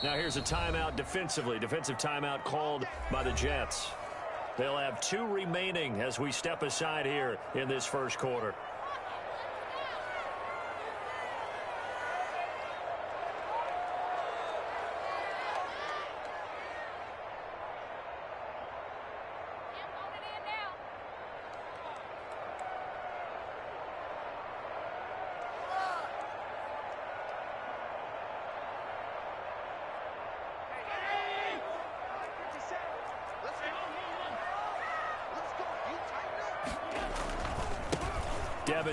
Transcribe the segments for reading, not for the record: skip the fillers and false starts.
Now here's a timeout defensively. Defensive timeout called by the Jets. They'll have 2 remaining as we step aside here in this first quarter.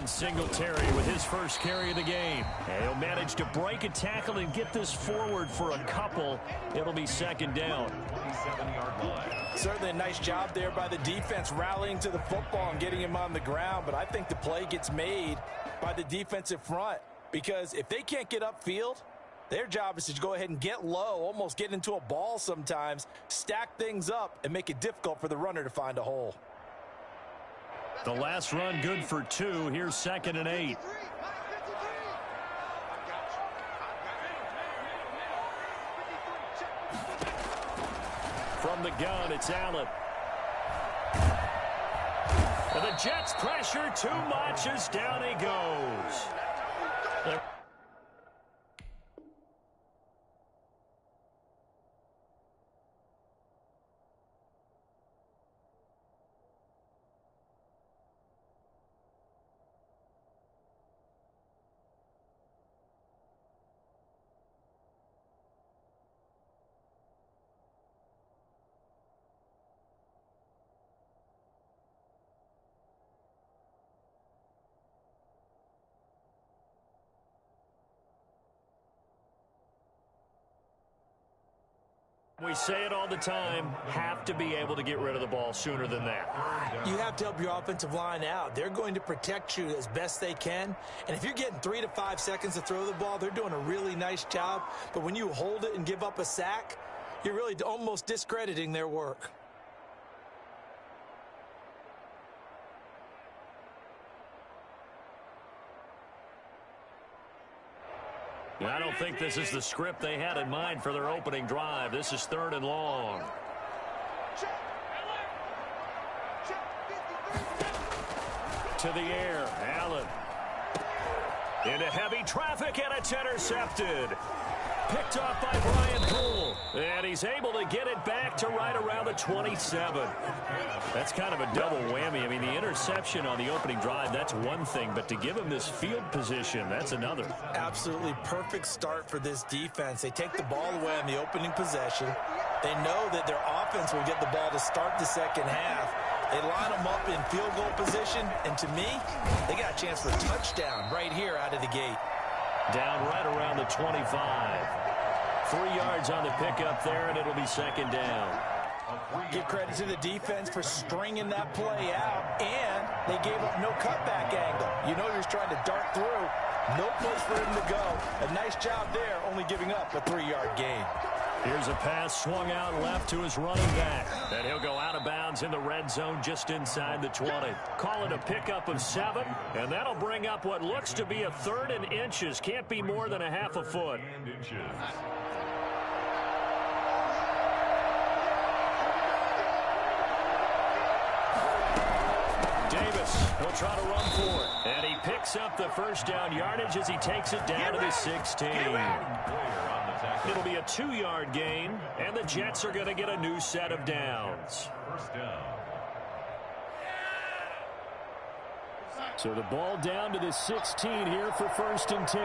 Singletary with his first carry of the game. And he'll manage to break a tackle and get this forward for a couple. It'll be second down. 27-yard line. Certainly a nice job there by the defense rallying to the football and getting him on the ground. But I think the play gets made by the defensive front, because if they can't get upfield, their job is to go ahead and get low, almost get into a ball sometimes, stack things up, and make it difficult for the runner to find a hole. The last run good for 2. Here's 2nd and 8. From the gun, it's Allen. And the Jets pressure too much as down he goes. We say it all the time, have to be able to get rid of the ball sooner than that. You have to help your offensive line out. They're going to protect you as best they can. And if you're getting 3 to 5 seconds to throw the ball, they're doing a really nice job. But when you hold it and give up a sack, you're really almost discrediting their work. I don't think this is the script they had in mind for their opening drive. This is 3rd and long. To the air, Allen. Into heavy traffic, and it's intercepted. Picked off by Brian Poole. And he's able to get it back to right around the 27. That's kind of a double whammy. I mean, the interception on the opening drive, that's one thing. But to give him this field position, that's another. Absolutely perfect start for this defense. They take the ball away on the opening possession. They know that their offense will get the ball to start the second half. They line them up in field goal position. And to me, they got a chance for a touchdown right here out of the gate. Down right around the 25. 3 yards on the pickup there, and it'll be second down. Give credit to the defense for stringing that play out, and they gave up no cutback angle. You know you're trying to dart through. No place for him to go. A nice job there, only giving up a 3-yard gain. Here's a pass swung out left to his running back. And he'll go out of bounds in the red zone just inside the 20. Call it a pickup of 7, and that'll bring up what looks to be a 3rd and inches. Can't be more than a half a foot. Davis will try to run for it. And he picks up the first down yardage as he takes it down to the 16. It'll be a 2-yard gain, and the Jets are going to get a new set of downs. First down. So the ball down to the 16 here for 1st and 10.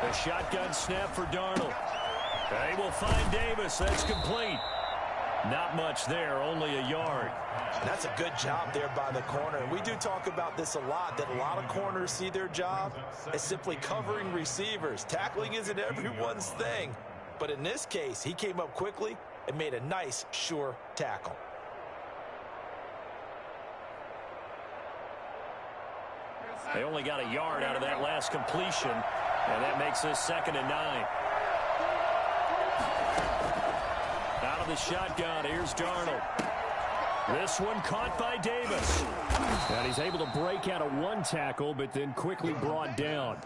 A shotgun snap for Darnold. They will find Davis. That's complete. Not much there, only a yard. That's a good job there by the corner. And we do talk about this a lot, that a lot of corners see their job as simply covering receivers. Tackling isn't everyone's thing. But in this case, he came up quickly and made a nice, sure tackle. They only got a yard out of that last completion, and that makes this 2nd and 9. Out of the shotgun, here's Darnold. This one caught by Davis. And he's able to break out of one tackle, but then quickly brought down.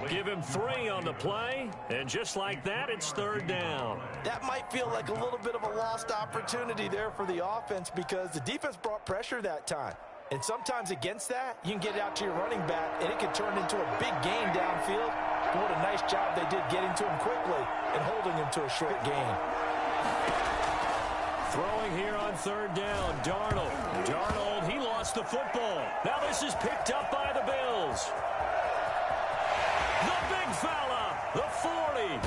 Give him 3 on the play, and just like that, it's 3rd down. That might feel like a little bit of a lost opportunity there for the offense because the defense brought pressure that time. And sometimes against that, you can get it out to your running back, and it can turn into a big gain downfield. But what a nice job they did getting to him quickly and holding him to a short gain. Throwing here on 3rd down, Darnold. Darnold, he lost the football. Now this is picked up by the Bills. The big fella, the 40.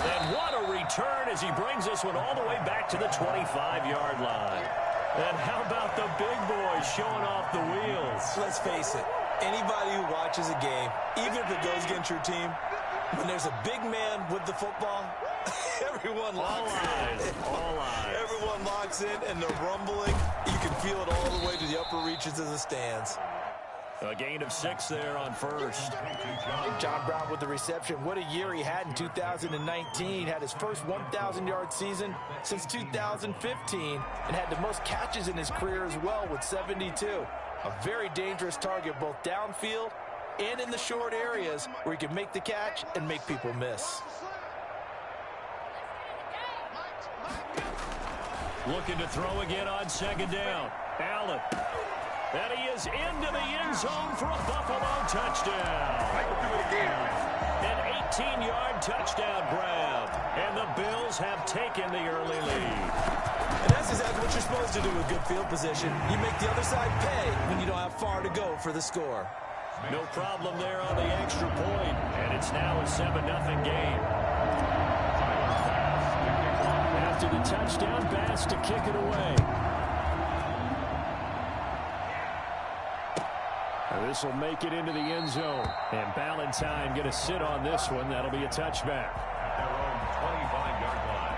And what a return as he brings this one all the way back to the 25-yard line. And how about the big boys showing off the wheels? Let's face it, anybody who watches a game, even if it goes against your team, when there's a big man with the football, everyone locks in. All eyes. Everyone locks in, and the rumbling, you can feel it all the way to the upper reaches of the stands. A gain of 6 there on 1st. John Brown with the reception. What a year he had in 2019. Had his first 1,000-yard season since 2015 and had the most catches in his career as well with 72. A very dangerous target both downfield and in the short areas where he can make the catch and make people miss. Looking to throw again on 2nd down. Allen. And he is into the end zone for a Buffalo touchdown. An 18-yard touchdown grab. And the Bills have taken the early lead. And that's exactly what you're supposed to do with good field position. You make the other side pay when you don't have far to go for the score. No problem there on the extra point. And it's now a 7-0 game. After the touchdown, Bass to kick it away. This will make it into the end zone. And Ballantyne going to sit on this one. That'll be a touchback. Their own 25-yard line.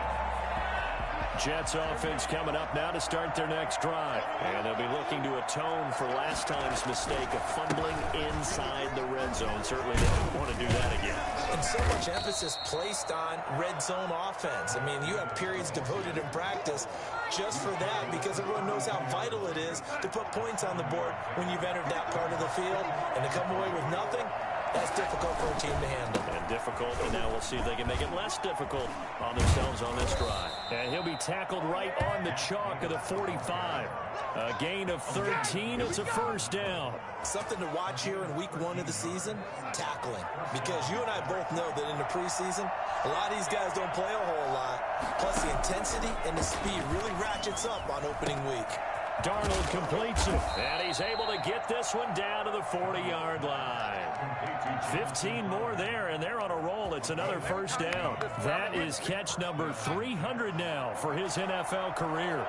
Jets offense coming up now to start their next drive. And they'll be looking to atone for last time's mistake of fumbling inside the red zone. Certainly they don't want to do that again. And so much emphasis placed on red zone offense. I mean, you have periods devoted in practice just for that because everyone knows how vital it is to put points on the board when you've entered that part of the field. And to come away with nothing, that's difficult for a team to handle. And difficult, and now we'll see if they can make it less difficult on themselves on this drive. And he'll be tackled right on the chalk of the 45. A gain of 13. It's a 1st down. Something to watch here in week 1 of the season, tackling. Because you and I both know that in the preseason, a lot of these guys don't play a whole lot. Plus the intensity and the speed really ratchets up on opening week. Darnold completes it, and he's able to get this one down to the 40-yard line. 15 more there, and they're on a roll. It's another 1st down. That is catch number 300 now for his NFL career.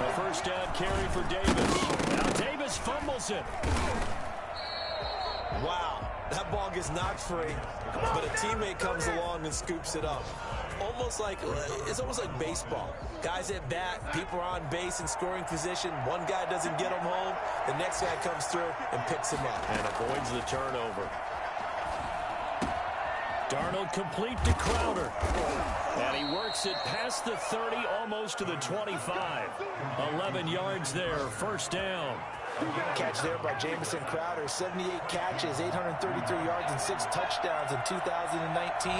A 1st down carry for Davis. Now Davis fumbles it. Wow, that ball gets knocked free, but a teammate comes along and scoops it up. It's almost like baseball. Guys at bat, people are on base in scoring position. One guy doesn't get him home. The next guy comes through and picks him up. And avoids the turnover. Darnold complete to Crowder. And he works it past the 30, almost to the 25. 11 yards there, 1st down. Catch there by Jamison Crowder. 78 catches, 833 yards, and 6 touchdowns in 2019.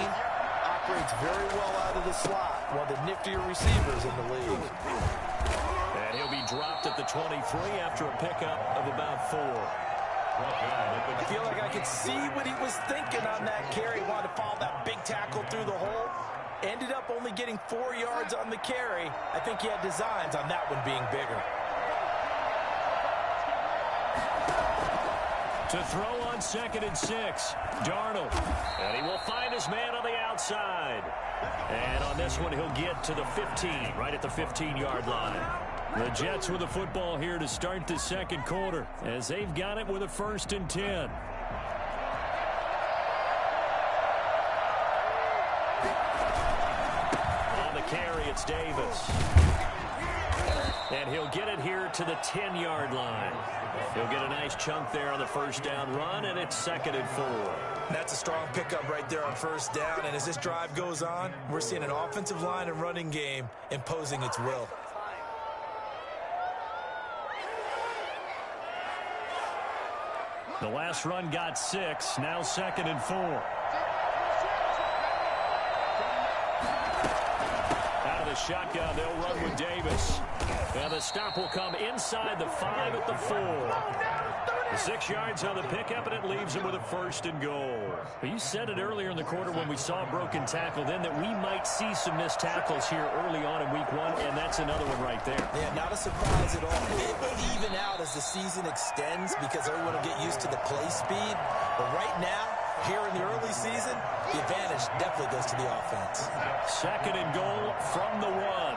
Operates very well out of the slot, one of the niftier receivers in the league. And he'll be dropped at the 23 after a pickup of about 4. I feel like I could see what he was thinking on that carry. Wanted to follow that big tackle through the hole. Ended up only getting 4 yards on the carry. I think he had designs on that one being bigger. To throw on 2nd and 6, Darnold. And he will find his man on the outside. And on this one, he'll get to the 15, right at the 15-yard line. The Jets with the football here to start the 2nd quarter, as they've got it with a 1st and 10. On the carry, it's Davis. And he'll get it here to the 10-yard line. He'll get a nice chunk there on the first down run, and it's 2nd and 4. That's a strong pickup right there on first down. And as this drive goes on, we're seeing an offensive line and running game imposing its will. The last run got 6. Now 2nd and 4. Out of the shotgun, they'll run with Davis. Now the stop will come inside the 5 at the 4. 6 yards on the pickup, and it leaves him with a 1st and goal. You said it earlier in the quarter when we saw a broken tackle then that we might see some missed tackles here early on in week 1, and that's another one right there. Yeah, not a surprise at all. It will even out as the season extends because everyone will get used to the play speed. But right now, here in the early season, the advantage definitely goes to the offense. 2nd and goal from the 1.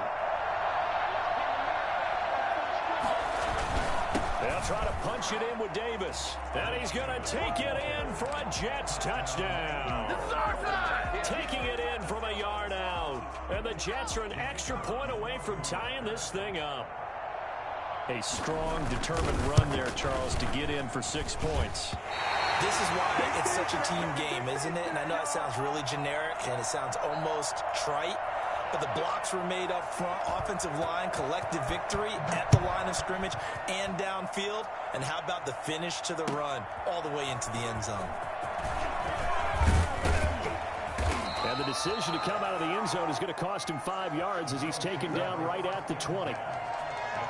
They'll try to punch it in with Davis. And he's going to take it in for a Jets touchdown. Taking it in from a yard out. And the Jets are an extra point away from tying this thing up. A strong, determined run there, Charles, to get in for 6 points. This is why it's such a team game, isn't it? And I know it sounds really generic and it sounds almost trite. But the blocks were made up front, offensive line, collective victory at the line of scrimmage and downfield. And how about the finish to the run all the way into the end zone? And the decision to come out of the end zone is going to cost him 5 yards as he's taken down right at the 20. At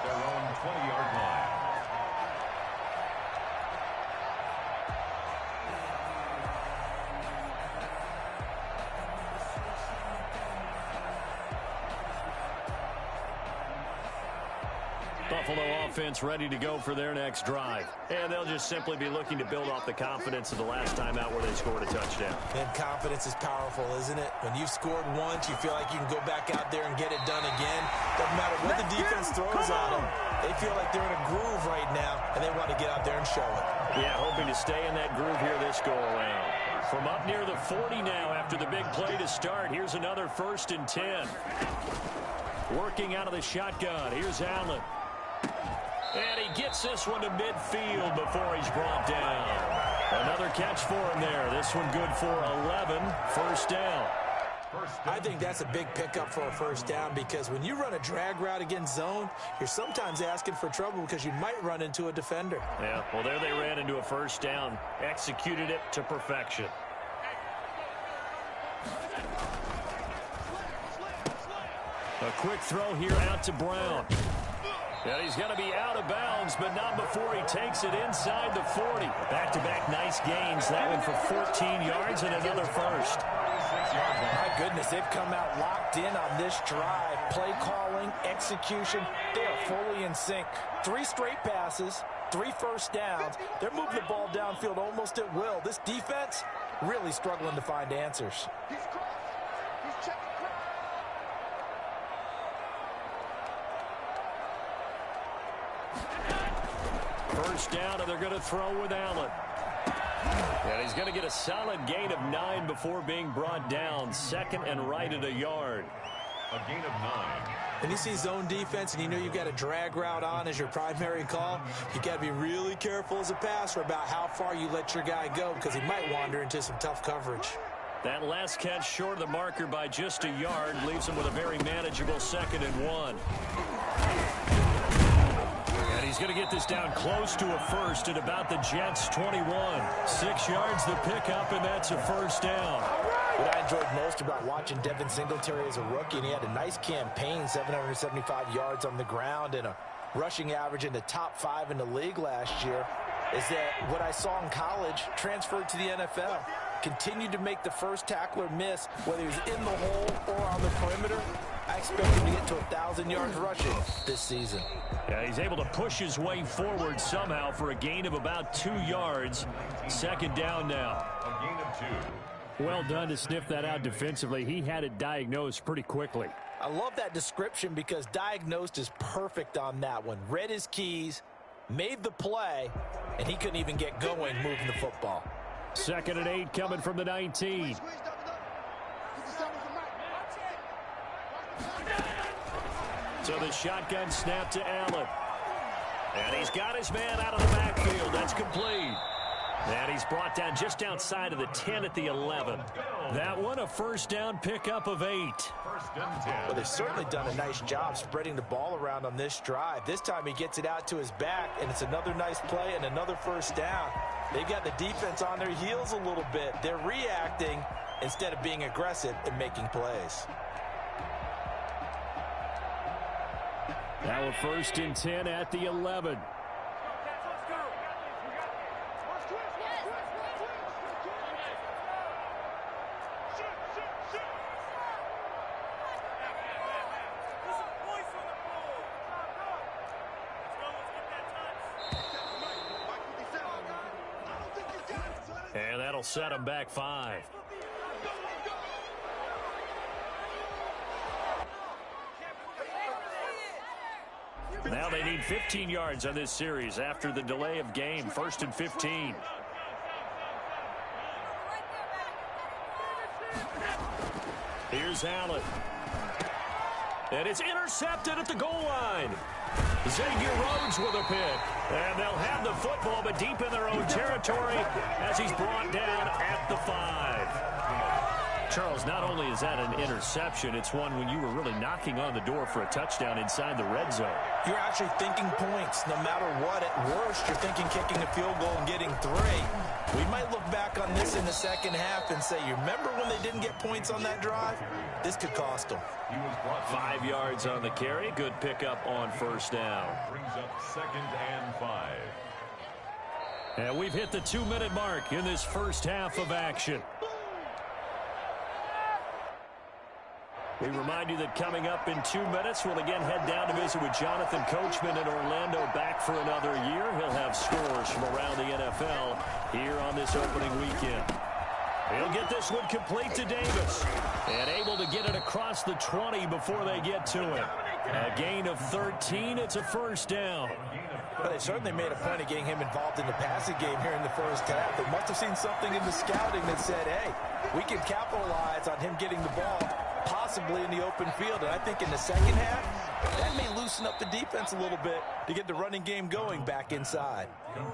their own 20-yard line. Buffalo offense ready to go for their next drive. And they'll just simply be looking to build off the confidence of the last time out where they scored a touchdown. And confidence is powerful, isn't it? When you've scored once, you feel like you can go back out there and get it done again. Doesn't matter what the defense throws at them. They feel like they're in a groove right now, and they want to get out there and show it. Yeah, hoping to stay in that groove here this go-around. From up near the 40 now after the big play to start, here's another 1st and 10. Working out of the shotgun, here's Allen. And he gets this one to midfield before he's brought down. Another catch for him there. This one good for 11. 1st down. I think that's a big pickup for a 1st down because when you run a drag route against zone, you're sometimes asking for trouble because you might run into a defender. Yeah, well, there they ran into a 1st down. Executed it to perfection. A quick throw here out to Brown. And he's going to be out of bounds, but not before he takes it inside the 40. Back-to-back nice gains. That one for 14 yards and another 1st. My goodness, they've come out locked in on this drive. Play calling, execution, they are fully in sync. 3 straight passes, 3 first downs. They're moving the ball downfield almost at will. This defense really struggling to find answers. First down, and they're going to throw with Allen. And he's going to get a solid gain of 9 before being brought down. 2nd and right at a yard. A gain of 9. When you see zone defense and you know you've got a drag route on as your primary call, you got to be really careful as a passer about how far you let your guy go because he might wander into some tough coverage. That last catch short of the marker by just a yard leaves him with a very manageable 2nd and 1. And he's going to get this down close to a 1st at about the Jets' 21. 6 yards the pickup, and that's a 1st down. What I enjoyed most about watching Devin Singletary as a rookie, and he had a nice campaign, 775 yards on the ground and a rushing average in the top 5 in the league last year, is that what I saw in college transferred to the NFL. Continued to make the first tackler miss, whether he was in the hole or on the perimeter. I expect him to get to 1,000 yards rushing this season. Yeah, he's able to push his way forward somehow for a gain of about 2 yards. 2nd down now. A gain of 2. Well done to sniff that out defensively. He had it diagnosed pretty quickly. I love that description because diagnosed is perfect on that one. Read his keys, made the play, and he couldn't even get going moving the football. 2nd and 8 coming from the 19. So the shotgun snap to Allen. And he's got his man out of the backfield. That's complete. And he's brought down just outside of the 10 at the 11. That one a first down pickup of 8. Well, they've certainly done a nice job spreading the ball around on this drive. This time he gets it out to his back, and it's another nice play and another first down. They've got the defense on their heels a little bit. They're reacting instead of being aggressive and making plays. Now a first and 10 at the 11. And that'll set him back 5. Now they need 15 yards on this series after the delay of game. First and 15. Here's Allen. And it's intercepted at the goal line. Xavier Rhodes with a pick. And they'll have the football, but deep in their own territory as he's brought down at the 5. Charles, not only is that an interception, it's one when you were really knocking on the door for a touchdown inside the red zone. You're actually thinking points. No matter what, at worst, you're thinking kicking a field goal and getting 3. We might look back on this in the second half and say, you remember when they didn't get points on that drive? This could cost them. 5 yards on the carry. Good pickup on first down. Brings up 2nd and 5. And we've hit the 2-minute mark in this first half of action. We remind you that coming up in 2 minutes, we'll again head down to visit with Jonathan Coachman in Orlando, back for another year. He'll have scores from around the NFL here on this opening weekend. He'll get this one complete to Davis. And able to get it across the 20 before they get to it. A gain of 13. It's a first down. But they certainly made a point of getting him involved in the passing game here in the first half. They must have seen something in the scouting that said, hey, we can capitalize on him getting the ball possibly in the open field. And I think in the second half, that may loosen up the defense a little bit to get the running game going back inside.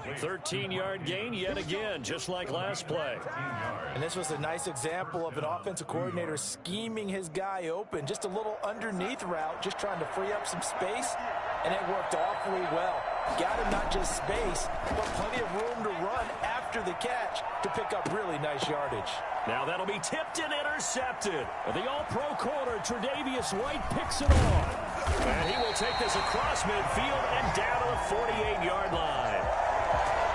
13-yard gain yet again, just like last play. And this was a nice example of an offensive coordinator scheming his guy open. Just a little underneath route, just trying to free up some space. And it worked awfully well. Got him not just space, but plenty of room to run after the catch to pick up really nice yardage. Now that'll be tipped and intercepted. The all-pro corner, Tre'Davious White, picks it off. And he will take this across midfield and down to the 48-yard line.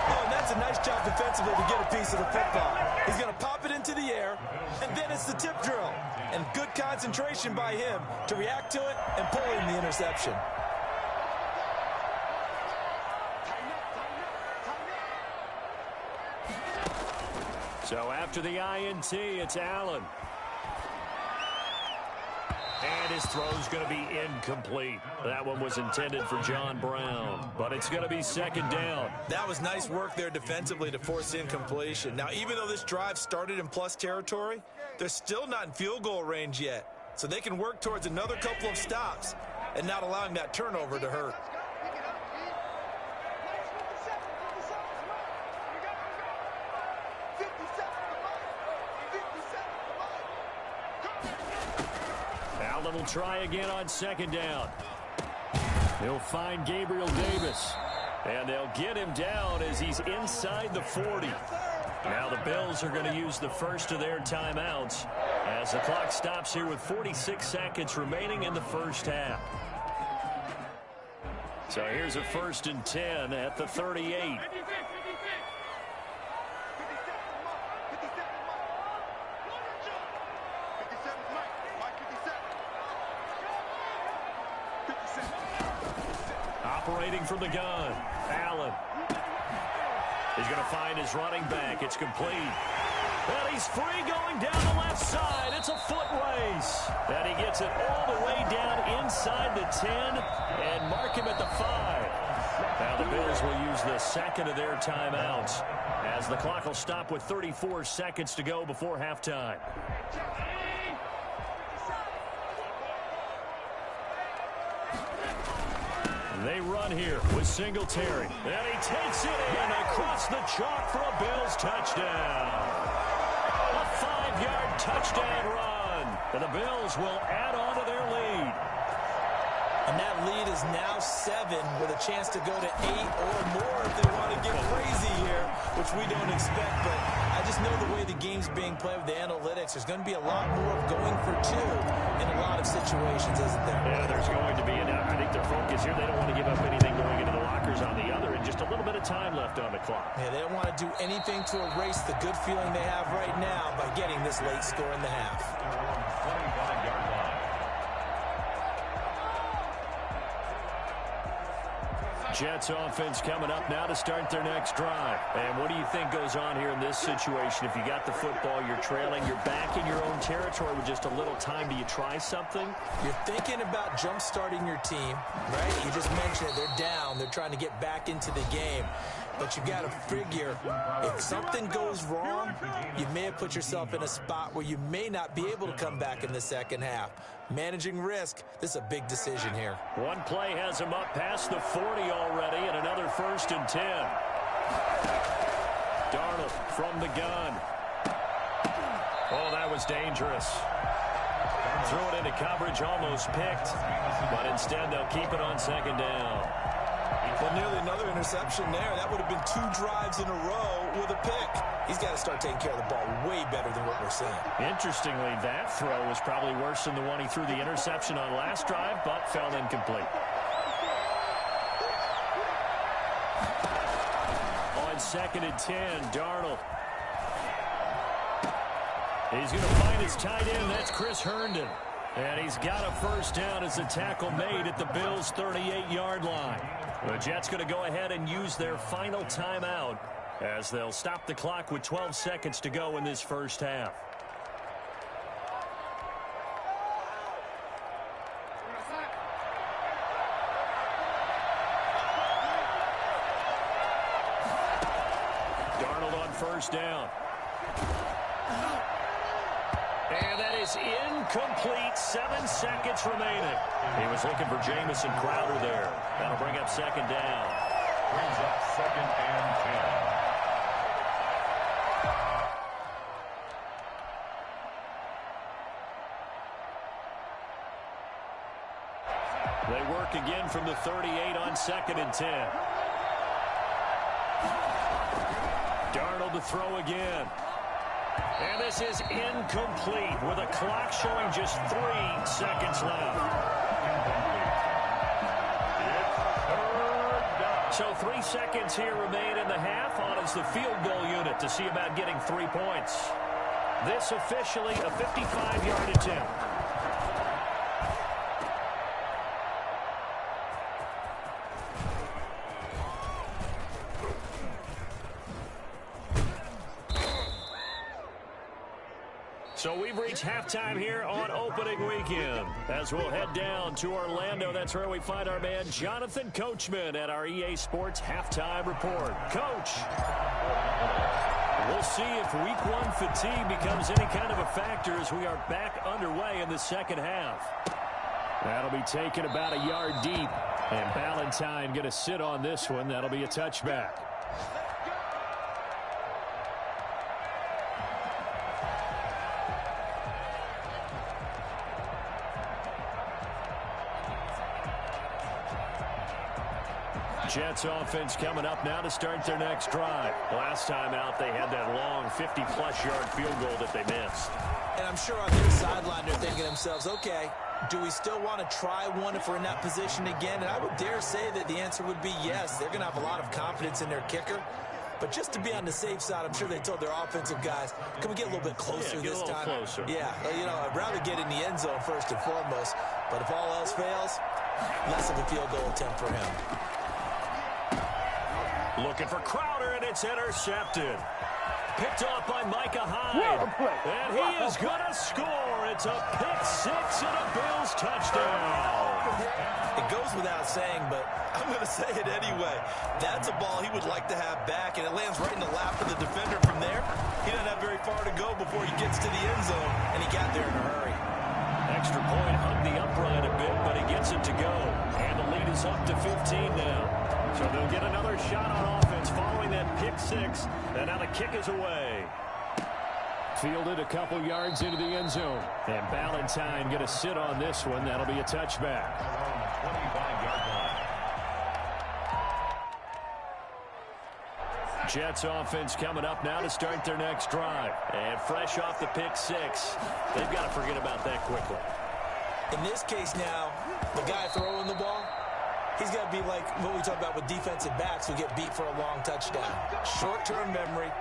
Oh, and that's a nice job defensively to get a piece of the football. He's going to pop it into the air, and then it's the tip drill. And good concentration by him to react to it and pull in the interception. So after the INT, it's Allen. And his throw's going to be incomplete. That one was intended for John Brown, but it's going to be second down. That was nice work there defensively to force incompletion. Now, even though this drive started in plus territory, they're still not in field goal range yet. So they can work towards another couple of stops and not allowing that turnover to hurt. Allen will try again on second down. He'll find Gabriel Davis. And they'll get him down as he's inside the 40. Now the Bills are going to use the first of their timeouts as the clock stops here with 46 seconds remaining in the first half. So here's a 1st and 10 at the 38. Operating from the gun, Allen. He's going to find his running back. It's complete. And he's free going down the left side. It's a foot race. And he gets it all the way down inside the 10 and mark him at the 5. Now the Bills will use the second of their timeouts as the clock will stop with 34 seconds to go before halftime. They run here with Singletary. And he takes it in across the chalk for a Bills touchdown. A 5-yard touchdown run. And the Bills will add on to their lead. And that lead is now 7 with a chance to go to 8 or more if they want to get crazy here, which we don't expect. But I just know the way the game's being played with the analytics, there's going to be a lot more of going for 2 in a lot of situations, isn't there? Yeah, there's going to be. And I think their focus here, they don't want to give up anything going into the lockers on the other, and just a little bit of time left on the clock. Yeah, they don't want to do anything to erase the good feeling they have right now by getting this late score in the half. 25-yard line. Jets offense coming up now to start their next drive. And what do you think goes on here in this situation? If you got the football, you're trailing, you're back in your own territory with just a little time. Do you try something? You're thinking about jump-starting your team, right? You just mentioned it. They're down. They're trying to get back into the game. But you got to figure, if something goes wrong, you may have put yourself in a spot where you may not be able to come back in the second half. Managing risk, this is a big decision here. One play has him up past the 40 already, and another 1st and 10. Darnold from the gun. Oh, that was dangerous. Threw it into coverage, almost picked. But instead, they'll keep it on 2nd down. Well, nearly another interception there. That would have been 2 drives in a row with a pick. He's got to start taking care of the ball way better than what we're seeing. Interestingly, that throw was probably worse than the one he threw the interception on last drive, but fell incomplete. On 2nd and 10, Darnold. He's going to find his tight end. That's Chris Herndon. And he's got a 1st down as the tackle made at the Bills' 38-yard line. The Jets going to go ahead and use their final timeout as they'll stop the clock with 12 seconds to go in this first half. Darnold on 1st down. And that is incomplete. 7 seconds remaining. He was looking for Jamison Crowder there. That'll bring up 2nd down. Brings up 2nd and 10. They work again from the 38 on 2nd and 10. Darnold to throw again. And this is incomplete with a clock showing just 3 seconds left. So 3 seconds here remain in the half. On is the field goal unit to see about getting 3 points. This officially a 55-yard attempt. So we've reached halftime here on opening weekend. As we'll head down to Orlando, that's where we find our man Jonathan Coachman at our EA Sports Halftime Report. Coach, we'll see if Week 1 fatigue becomes any kind of a factor as we are back underway in the second half. That'll be taken about a yard deep. And Ballantyne going to sit on this one. That'll be a touchback. Jets offense coming up now to start their next drive. Last time out, they had that long 50-plus yard field goal that they missed. And I'm sure on their sideline, they're thinking to themselves, okay, do we still want to try one if we're in that position again? And I would dare say that the answer would be yes. They're going to have a lot of confidence in their kicker. But just to be on the safe side, I'm sure they told their offensive guys, can we get a little bit closer this time? Closer. Yeah, you know, I'd rather get in the end zone first and foremost. But if all else fails, less of a field goal attempt for him. Looking for Crowder, and it's intercepted. Picked off by Micah Hyde. And he is going to score. It's a pick-6 and a Bills touchdown. It goes without saying, but I'm going to say it anyway. That's a ball he would like to have back, and it lands right in the lap of the defender from there. He doesn't have very far to go before he gets to the end zone, and he got there in a hurry. Extra point hung the upright a bit, but he gets it to go. And the lead is up to 15 now. So they'll get another shot on offense following that pick six. And now the kick is away. Fielded a couple yards into the end zone. And Ballantyne going to sit on this one. That'll be a touchback. 25-yard line. Jets offense coming up now to start their next drive. And fresh off the pick six, they've got to forget about that quickly. In this case now, the guy throwing the ball, he's got to be like what we talk about with defensive backs who get beat for a long touchdown. Short-term memory,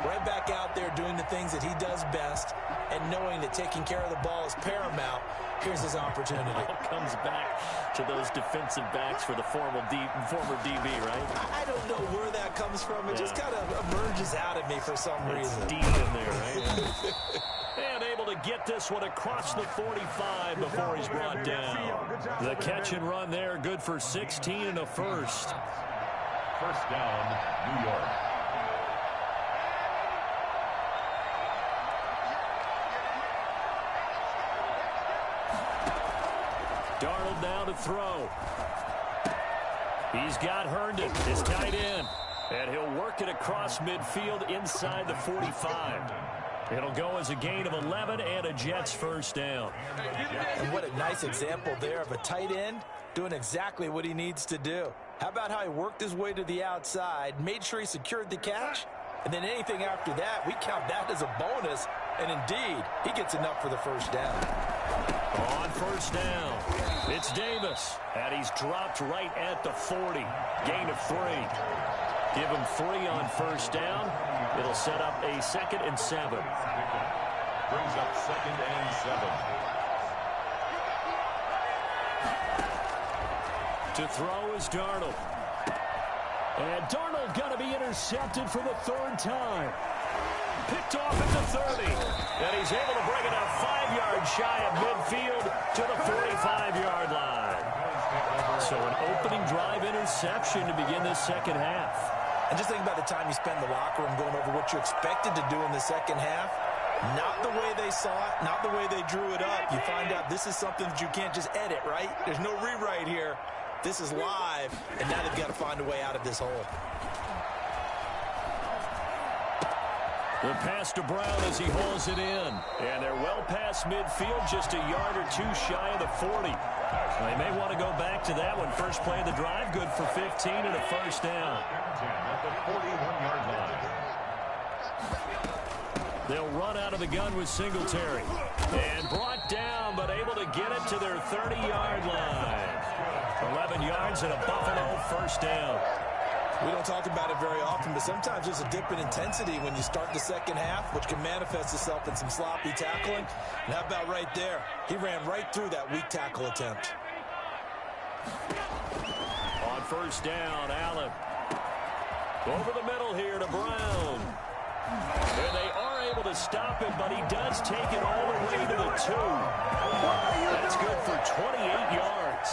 right back out there doing the things that he does best, and knowing that taking care of the ball is paramount. Here's his opportunity. It all comes back to those defensive backs for the former DB, right? I don't know where that comes from. It just kind of emerges out of me for some reason. Deep in there, right? And able to get this one across the 45 before he's brought down. The catch and run there, good for 16 and a first. First down, New York. Darnold now to throw. He's got Herndon, his tight end. And he'll work it across midfield inside the 45. It'll go as a gain of 11 and a Jets first down. And what a nice example there of a tight end doing exactly what he needs to do. How about how he worked his way to the outside, made sure he secured the catch, and then anything after that, we count that as a bonus. And indeed, he gets enough for the first down. On first down, it's Davis, and he's dropped right at the 40. Gain of 3. Give him 3 on first down. It'll set up a 2nd and 7. Brings up 2nd and 7. To throw is Darnold. And Darnold going to be intercepted for the 3rd time. Picked off at the 30. And he's able to bring it up 5 yards shy of midfield to the 45-yard line. So an opening drive interception to begin this second half. And just think about the time you spend in the locker room going over what you expected to do in the second half. Not the way they saw it, not the way they drew it up. You find out this is something that you can't just edit, right? There's no rewrite here. This is live, and now they've got to find a way out of this hole. The pass to Brown as he hauls it in. And they're well past midfield, just a yard or 2 shy of the 40. They may want to go back to that one. First play of the drive, good for 15 and a first down. At the 41-yard line. They'll run out of the gun with Singletary. And brought down, but able to get it to their 30-yard line. 11 yards and a Buffalo first down. We don't talk about it very often, but sometimes there's a dip in intensity when you start the second half, which can manifest itself in some sloppy tackling. And how about right there? He ran right through that weak tackle attempt. On first down, Allen. Over the middle here to Brown. And they are able to stop him, but he does take it all the way to the 2. That's good for 28 yards.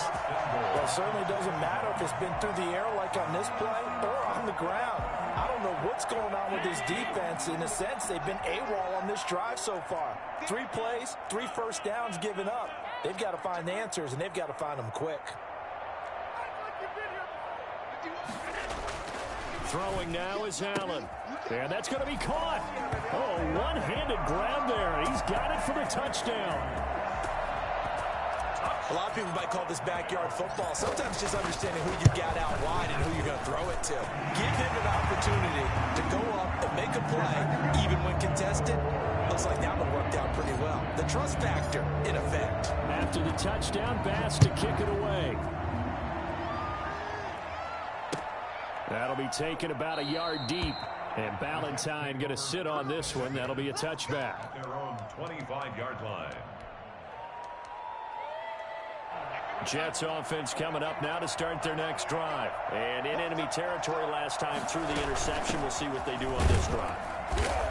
Well, it certainly doesn't matter if it's been through the air like on this play or on the ground. I don't know what's going on with this defense. In a sense, they've been AWOL on this drive so far. 3 plays, 3 first downs given up. They've got to find the answers, and they've got to find them quick. Throwing now is Allen. And that's going to be caught. Oh, one-handed grab there. He's got it for the touchdown. A lot of people might call this backyard football. Sometimes just understanding who you got out wide and who you're going to throw it to. Give him an opportunity to go up and make a play, even when contested. Looks like that one worked out pretty well. The trust factor, in effect. After the touchdown, Bass to kick it away. That'll be taken about a yard deep. And Ballantyne going to sit on this one. That'll be a touchback. At their own 25-yard line. Jets offense coming up now to start their next drive. And in enemy territory last time through the interception. We'll see what they do on this drive.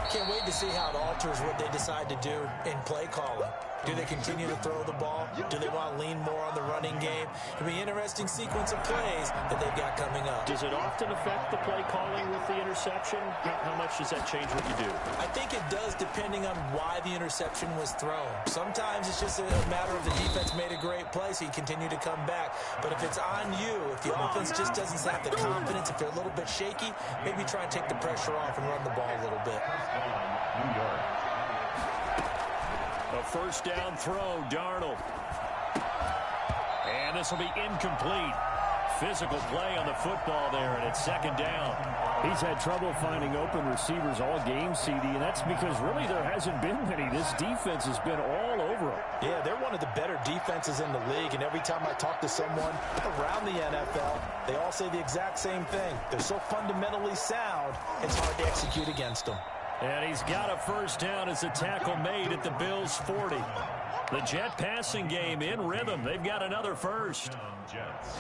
Can't wait to see how it alters what they decide to do in play calling. Do they continue to throw the ball? Do they want to lean more on the running game? It'll be an interesting sequence of plays that they've got coming up. Does it often affect the play calling with the interception? How much does that change what you do? I think it does depending on why the interception was thrown. Sometimes it's just a matter of the defense made a great play, so you continue to come back. But if it's on you, if the offense just doesn't have the confidence, if they're a little bit shaky, maybe try and take the pressure off and run the ball a little bit. New York. A first down throw, Darnold. And this will be incomplete. Physical play on the football there, and it's second down. He's had trouble finding open receivers all game, CD, and that's because really there hasn't been many. This defense has been all over him. Yeah, they're one of the better defenses in the league, and every time I talk to someone around the NFL, they all say the exact same thing. They're so fundamentally sound, it's hard to execute against them. And he's got a first down as the tackle made at the Bills' 40. The Jet passing game in rhythm. They've got another first.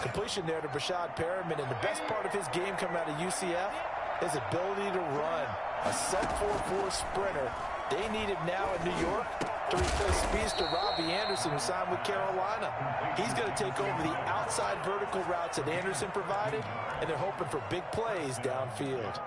Completion there to Brashad Perriman, and the best part of his game coming out of UCF, his ability to run. A sub-4.4 sprinter. They need him now in New York to replace speedster Robbie Anderson, who signed with Carolina. He's going to take over the outside vertical routes that Anderson provided, and they're hoping for big plays downfield.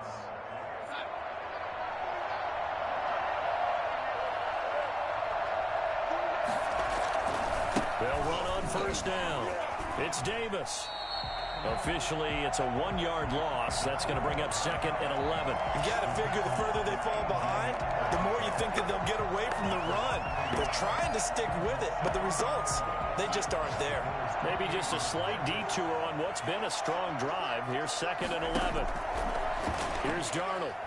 They'll run on first down. It's Davis. Officially, it's a 1-yard loss. That's going to bring up second and 11. You got to figure the further they fall behind, the more you think that they'll get away from the run. They're trying to stick with it, but the results, they just aren't there. Maybe just a slight detour on what's been a strong drive. Here's second and 11. Here's Darnold.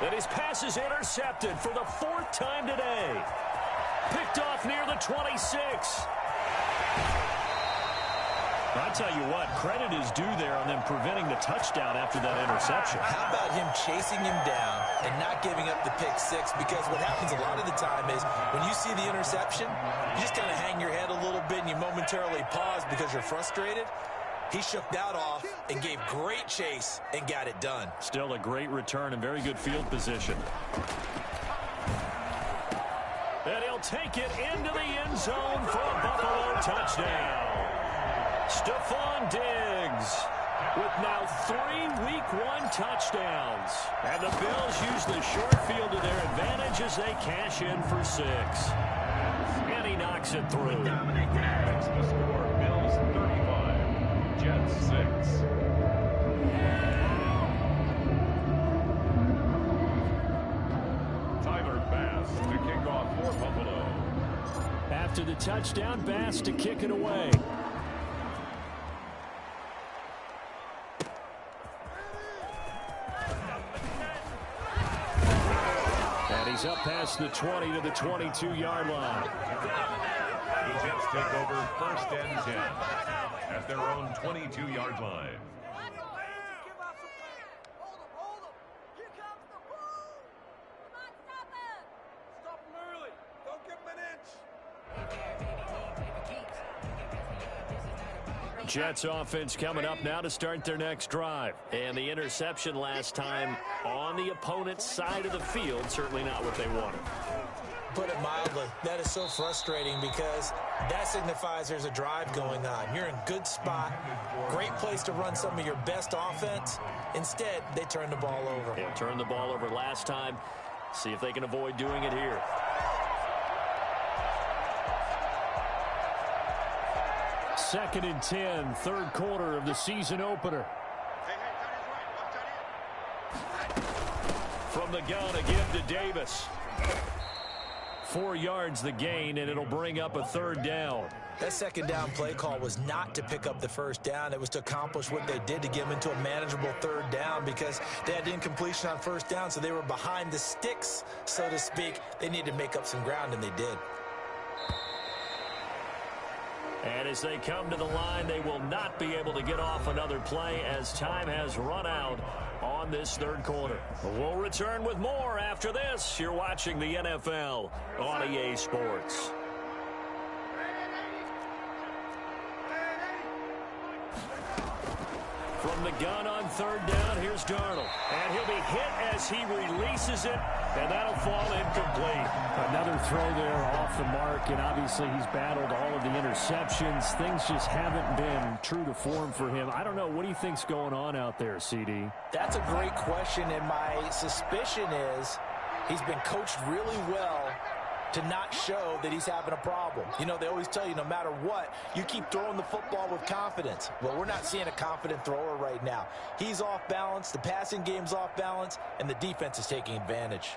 And his pass is intercepted for the 4th time today. Picked off near the 26. I tell you what, credit is due there on them preventing the touchdown after that interception. How about him chasing him down and not giving up the pick six? Because what happens a lot of the time is when you see the interception, you just kind of hang your head a little bit and you momentarily pause because you're frustrated. He shook that off and gave great chase and got it done. Still a great return and very good field position. And he'll take it into the end zone for a Buffalo touchdown. Stephon Diggs with now 3 Week 1 touchdowns. And the Bills use the short field to their advantage as they cash in for 6. And he knocks it through. That's the score. Bills 35, Jets 6. Tyler Bass to kick off for Buffalo. After the touchdown, Bass to kick it away. And he's up past the 20 to the 22-yard line. The Jets take over first and 10 at their own 22-yard line. Jets offense coming up now to start their next drive. And the interception last time on the opponent's side of the field, certainly not what they wanted. Put it mildly, that is so frustrating because that signifies there's a drive going on. You're in good spot, great place to run some of your best offense. Instead, they turn the ball over. They turned the ball over last time. See if they can avoid doing it here. Second and 10, third quarter of the season opener. From the gun, a give to Davis. 4 yards the gain, and it'll bring up a third down. That second down play call was not to pick up the first down. It was to accomplish what they did to get them into a manageable third down because they had incompletion on first down, so they were behind the sticks, so to speak. They needed to make up some ground, and they did. And as they come to the line, they will not be able to get off another play as time has run out on this third quarter. We'll return with more after this. You're watching the NFL on EA Sports. From the gun on on third down. Here's Darnold. And he'll be hit as he releases it, and that'll fall incomplete. Another throw there off the mark, and obviously he's battled all of the interceptions. Things just haven't been true to form for him. I don't know. What do you think's going on out there, CD? That's a great question, and my suspicion is he's been coached really well to not show that he's having a problem. You know, they always tell you no matter what, you keep throwing the football with confidence. Well, we're not seeing a confident thrower right now. He's off balance, the passing game's off balance, and the defense is taking advantage.